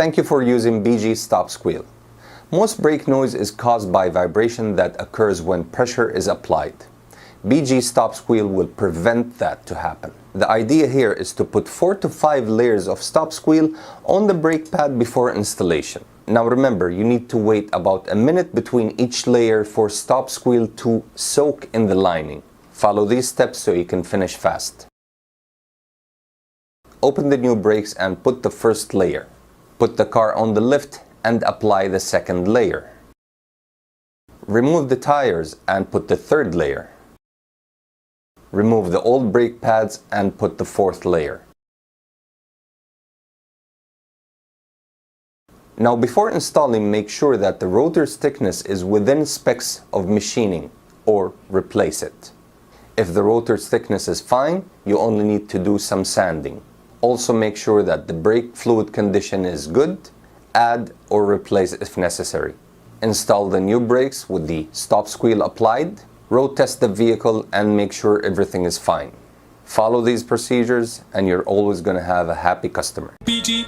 Thank you for using BG Stop Squeal. Most brake noise is caused by vibration that occurs when pressure is applied. BG Stop Squeal will prevent that to happen. The idea here is to put 4 to 5 layers of Stop Squeal on the brake pad before installation. Now remember, you need to wait about a minute between each layer for Stop Squeal to soak in the lining. Follow these steps so you can finish fast. Open the new brakes and put the first layer. Put the car on the lift and apply the second layer. Remove the tires and put the third layer. Remove the old brake pads and put the fourth layer. Now before installing, make sure that the rotor's thickness is within specs of machining or replace it. If the rotor's thickness is fine, you only need to do some sanding. Also make sure that the brake fluid condition is good. Add or replace if necessary. Install the new brakes with the Stop Squeal applied. Road test the vehicle and make sure everything is fine. Follow these procedures and you're always going to have a happy customer. BG